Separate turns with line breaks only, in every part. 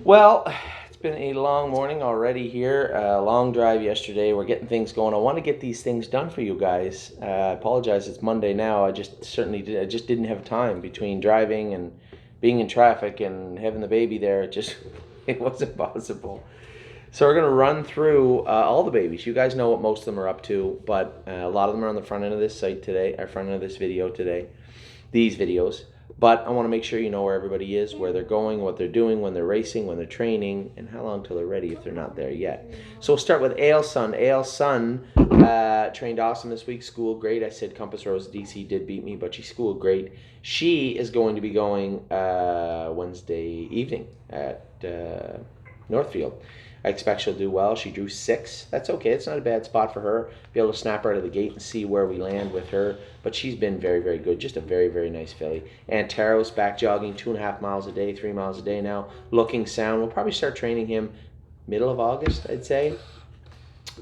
Well, it's been a long morning already here. A long drive yesterday. We're getting things going. I want to get these things done for you guys. I apologize. It's Monday now. I just didn't have time between driving and being in traffic and having the baby there. It wasn't possible. So we're gonna run through all the babies. You guys know what most of them are up to, but a lot of them are on the front end of this site today, or front end of this video today. These videos. But I want to make sure you know where everybody is, where they're going, what they're doing, when they're racing, when they're training, and how long till they're ready if they're not there yet. So we'll start with Aile's son. Aile's son trained awesome this week, schooled great. I said Compass Rose DC did beat me, but she schooled great. She is going to be going Wednesday evening at Northfield. I expect she'll do well. She drew 6. That's okay. It's not a bad spot for her. Be able to snap her out of the gate and see where we land with her. But she's been very, very good. Just a very, very nice filly. And Taros back jogging 2.5 miles a day, 3 miles a day now. Looking sound. We'll probably start training him middle of August, I'd say.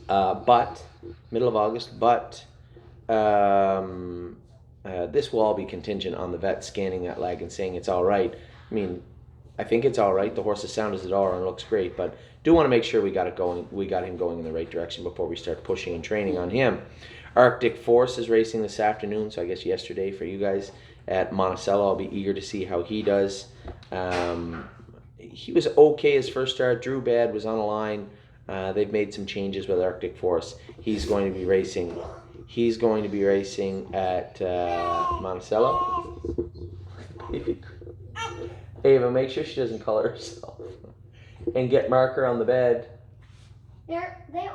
Middle of August. But this will all be contingent on the vet scanning that leg and saying it's all right. I mean, I think it's all right. The horse is sound as a dollar and looks great, but do want to make sure we got it going. We got him going in the right direction before we start pushing and training on him. Arctic Force is racing this afternoon, so I guess yesterday for you guys at Monticello. I'll be eager to see how he does. He was okay his first start. Drew bad, was on a line. They've made some changes with Arctic Force. He's going to be racing. He's going to be racing at Monticello. Ava, make sure she doesn't color herself. And get marker on the bed.
They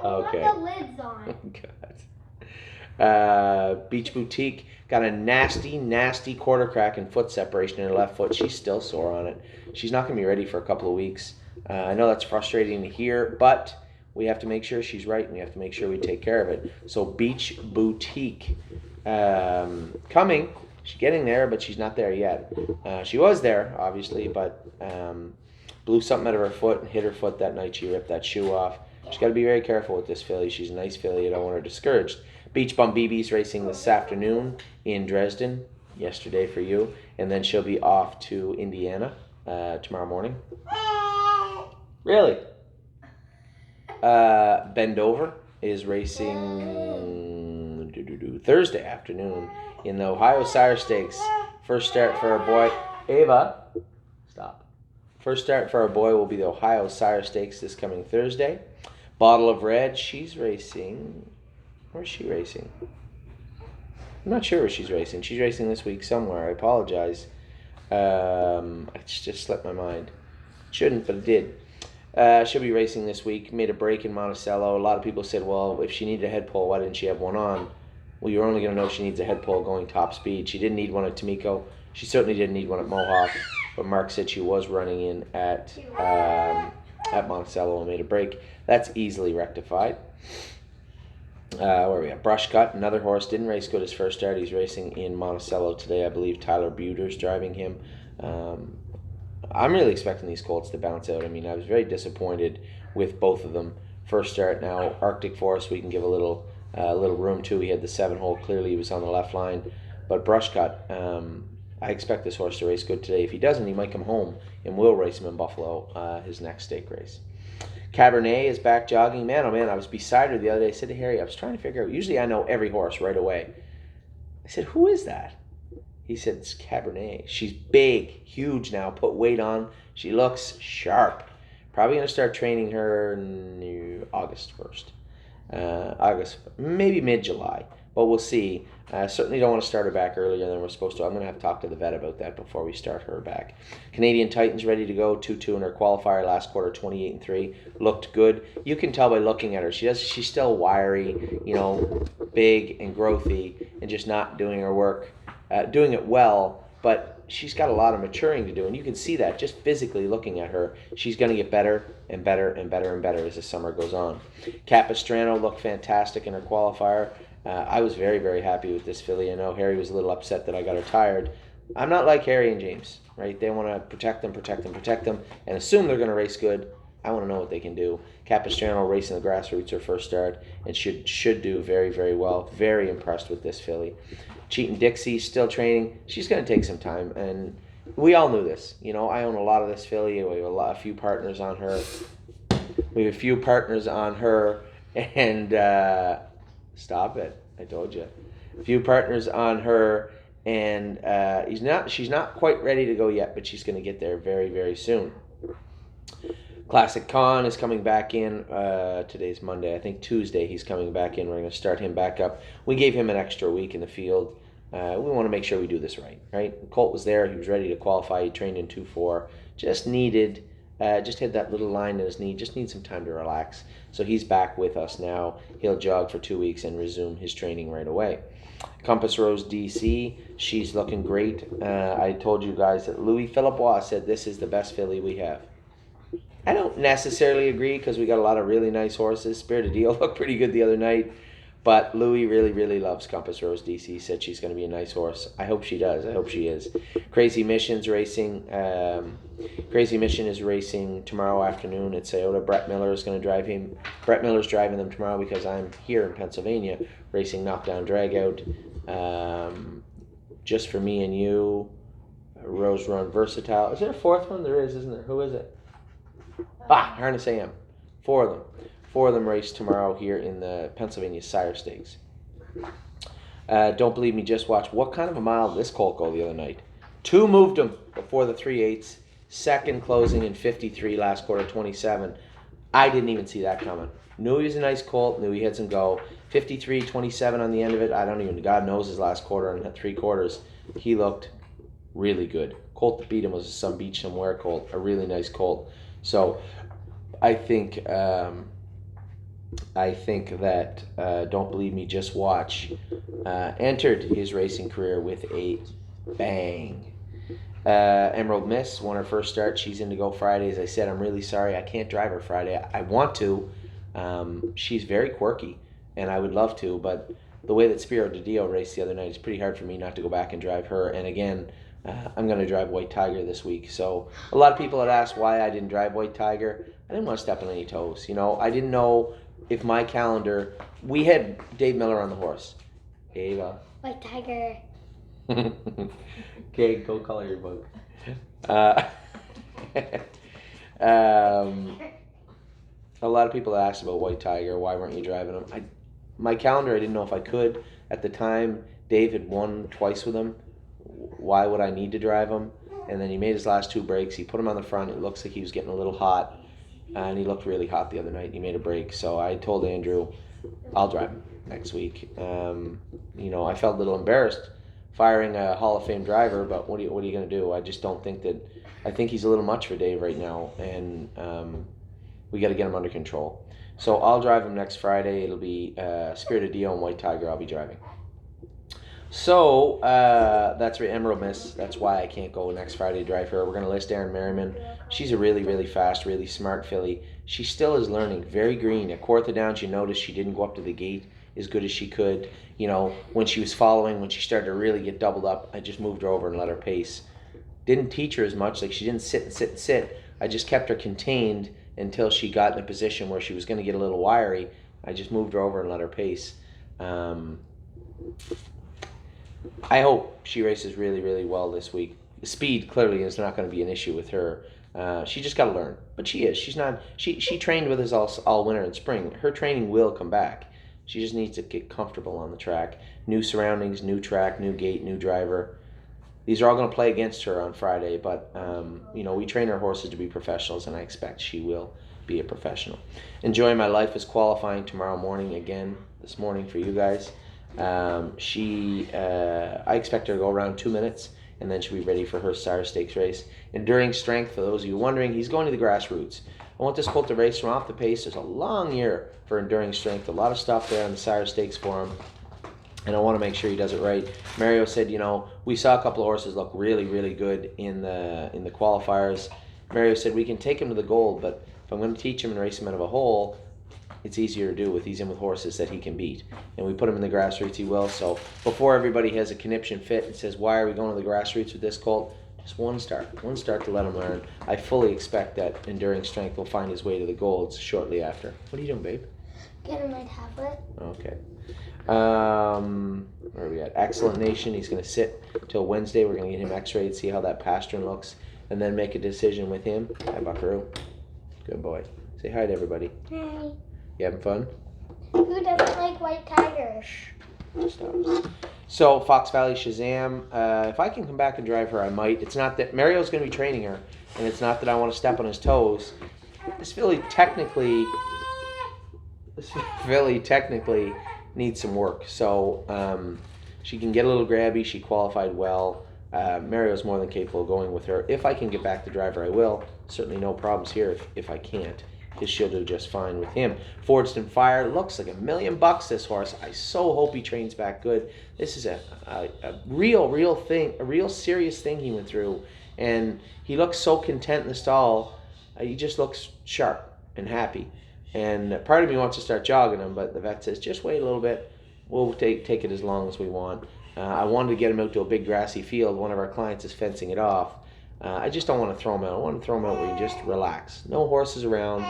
all have the lids on.
God. Beach Boutique got a nasty quarter crack and foot separation in her left foot. She's still sore on it. She's not going to be ready for a couple of weeks. I know that's frustrating to hear, but we have to make sure she's right, and we have to make sure we take care of it. So Beach Boutique coming. She's getting there, but she's not there yet. She was there, obviously, but blew something out of her foot and hit her foot that night. She ripped that shoe off. She's got to be very careful with this filly. She's a nice filly. I don't want her discouraged. Beach Bum BB's racing this afternoon in Dresden, yesterday for you. And then she'll be off to Indiana tomorrow morning. Really? Bend Over is racing Thursday afternoon in the Ohio Cyrus Stakes. First start for our boy. Ava, stop. First start for our boy will be the Ohio Cyrus Stakes this coming Thursday. Bottle of Red, she's racing. Where's she racing? I'm not sure where she's racing. She's racing this week somewhere. I apologize. It just slipped my mind. Shouldn't, but it did. She'll be racing this week. Made a break in Monticello. A lot of people said, well, if she needed a head pull, why didn't she have one on? Well, you're only going to know she needs a head pull going top speed. She didn't need one at Tomiko. She certainly didn't need one at Mohawk. But Mark said she was running in at Monticello and made a break. That's easily rectified. Where are we at? Brush Cut, another horse. Didn't race good his first start. He's racing in Monticello today. I believe Tyler Buter's driving him. I'm really expecting these colts to bounce out. I mean, I was very disappointed with both of them. First start now. Arctic Forest we can give a little room to. He had the 7-hole. Clearly he was on the left line. But Brush Cut, I expect this horse to race good today. If he doesn't, he might come home and we'll race him in Buffalo, his next stake race. Cabernet is back jogging. Man, oh man, I was beside her the other day. I said to Harry, I was trying to figure out, usually I know every horse right away. I said, who is that? He said, it's Cabernet. She's big, huge now, put weight on. She looks sharp. Probably going to start training her in August 1st. August, maybe mid-July, but we'll see. Certainly don't want to start her back earlier than we're supposed to. I'm going to have to talk to the vet about that before we start her back. Canadian Titans ready to go, 2-2 in her qualifier last quarter, 28-3. Looked good. You can tell by looking at her. She's still wiry, big and growthy, and just not doing her work, doing it well, but she's got a lot of maturing to do, and you can see that just physically looking at her. She's going to get better and better and better and better as the summer goes on. Capistrano looked fantastic in her qualifier. I was very, very happy with this filly. I know Harry was a little upset that I got her tired. I'm not like Harry and James, right? They want to protect them, and assume they're going to race good. I want to know what they can do. Capistrano racing the grassroots her first start and should do very, very well. Very impressed with this filly. Cheatin' Dixie still training. She's going to take some time, and we all knew this. You know, I own a lot of this filly. We have a few partners on her. And stop it! I told you. A few partners on her, and she's not quite ready to go yet, but she's going to get there very, very soon. Classic Con is coming back in. Today's Monday. I think Tuesday he's coming back in. We're going to start him back up. We gave him an extra week in the field. We want to make sure we do this right? Colt was there. He was ready to qualify. He trained in 2-4. Just had that little line in his knee. Just needs some time to relax. So he's back with us now. He'll jog for 2 weeks and resume his training right away. Compass Rose DC, she's looking great. I told you guys that Louis Philippois said this is the best filly we have. I don't necessarily agree because we got a lot of really nice horses. Spirit of Deal looked pretty good the other night. But Louis really, really loves Compass Rose DC. Said she's going to be a nice horse. I hope she does. I hope she is. Crazy Mission's racing. Crazy Mission is racing tomorrow afternoon at Scioto. Brett Miller is going to drive him. Brett Miller's driving them tomorrow because I'm here in Pennsylvania racing Knockdown Dragout. Just for me and you. Rose Run Versatile. Is there a fourth one? There is, isn't there? Who is it? Harness AM. Four of them race tomorrow here in the Pennsylvania Sire Stakes. Don't believe me, just watch. What kind of a mile did this colt go the other night? 2 moved him before the 3/8. Second closing in 53, last quarter 27. I didn't even see that coming. Knew he was a nice colt, knew he had some go. 53, 27 on the end of it. God knows his last quarter and 3 quarters. He looked really good. Colt that beat him was a Some Beach Somewhere colt, a really nice colt. So I think that Don't Believe Me, Just Watch entered his racing career with a bang. Emerald Miss won her first start. She's in to go Friday. As I said, I'm really sorry I can't drive her Friday. I want to. She's very quirky, and I would love to, but the way that Spiro DiDio raced the other night, it's pretty hard for me not to go back and drive her. And again, I'm going to drive White Tiger this week. So a lot of people had asked why I didn't drive White Tiger. I didn't want to step on any toes. I didn't know if my calendar... We had Dave Miller on the horse. Ava.
White Tiger.
Okay, go color your book. A lot of people asked about White Tiger. Why weren't you driving him? My calendar, I didn't know if I could. At the time, Dave had won twice with him. Why would I need to drive him? And then he made his last 2 breaks. He put him on the front. It looks like he was getting a little hot. And he looked really hot the other night. He made a break. So I told Andrew, I'll drive him next week. I felt a little embarrassed firing a Hall of Fame driver, but what are you going to do? I just don't think that... I think he's a little much for Dave right now, and we got to get him under control. So I'll drive him next Friday. It'll be Spirit of Dio and White Tiger I'll be driving. So that's right, Emerald Miss. That's why I can't go next Friday to drive her. We're going to list Erin Merriman. She's a really, really fast, really smart filly. She still is learning. Very green. At Kawartha Downs, you notice she didn't go up to the gate as good as she could. When she was following, when she started to really get doubled up, I just moved her over and let her pace. Didn't teach her as much. Like, she didn't sit. I just kept her contained until she got in a position where she was going to get a little wiry. I just moved her over and let her pace. I hope she races really, really well this week. Speed clearly is not going to be an issue with her. She just got to learn. But she is. She's not. She trained with us all winter and spring. Her training will come back. She just needs to get comfortable on the track. New surroundings, new track, new gate, new driver. These are all going to play against her on Friday. But we train our horses to be professionals, and I expect she will be a professional. Enjoying My Life is qualifying tomorrow morning again. This morning for you guys. I expect her to go around 2 minutes, and then she'll be ready for her Sire Stakes race. Enduring Strength, for those of you wondering, he's going to the grassroots. I want this colt to race from off the pace. There's a long year for Enduring Strength. A lot of stuff there on the Sire Stakes for him, and I want to make sure he does it right. Mario said, we saw a couple of horses look really, really good in the qualifiers. Mario said, we can take him to the gold, but if I'm going to teach him and race him out of a hole, it's easier to do with he's in with horses that he can beat. And we put him in the grassroots, he will. So before everybody has a conniption fit and says, why are we going to the grassroots with this colt? Just one start to let him learn. I fully expect that Enduring Strength will find his way to the golds shortly after. What are you doing, babe?
Getting my tablet.
Okay. Where are we at? Excellent Nation. He's going to sit till Wednesday. We're going to get him x-rayed, see how that pastern looks, and then make a decision with him. Hi, Buckaroo. Good boy. Say hi to everybody.
Hi.
You having fun?
Who doesn't like white tigers?
Stop. So, Fox Valley Shazam. If I can come back and drive her, I might. It's not that Mario's going to be training her, and it's not that I want to step on his toes. This filly technically needs some work. So she can get a little grabby. She qualified well. Mario's more than capable of going with her. If I can get back to drive her, I will. Certainly no problems here if I can't, because she'll do just fine with him. Fordston Fire looks like $1 million, this horse. I so hope he trains back good. This is a real thing, a real serious thing he went through. And he looks so content in the stall. He just looks sharp and happy. And part of me wants to start jogging him, but the vet says, just wait a little bit. We'll take it as long as we want. I wanted to get him out to a big grassy field. One of our clients is fencing it off. I just don't want to throw him out. I want to throw him out where you just relax. No horses around,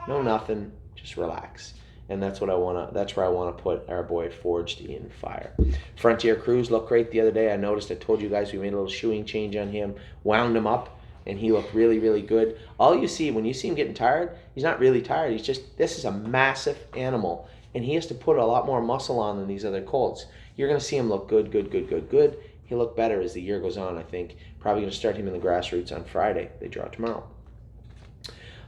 no nothing. Just relax. And that's what I want to. That's where I want to put our boy Forged in Fire. Frontier Cruise looked great the other day. I noticed. I told you guys we made a little shoeing change on him, wound him up, and he looked really, really good. All you see when you see him getting tired, he's not really tired. He's just, this is a massive animal, and he has to put a lot more muscle on than these other colts. You're going to see him look good. He'll look better as the year goes on, I think. Probably going to start him in the grassroots on Friday. They draw tomorrow.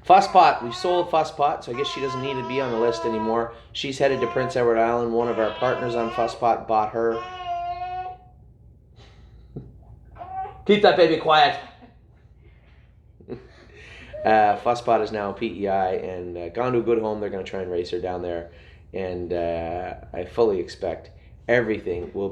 Fusspot. We sold Fusspot, so I guess she doesn't need to be on the list anymore. She's headed to Prince Edward Island. One of our partners on Fusspot bought her. Keep that baby quiet. Fusspot is now a PEI and gone to a good home. They're going to try and race her down there. And I fully expect everything will be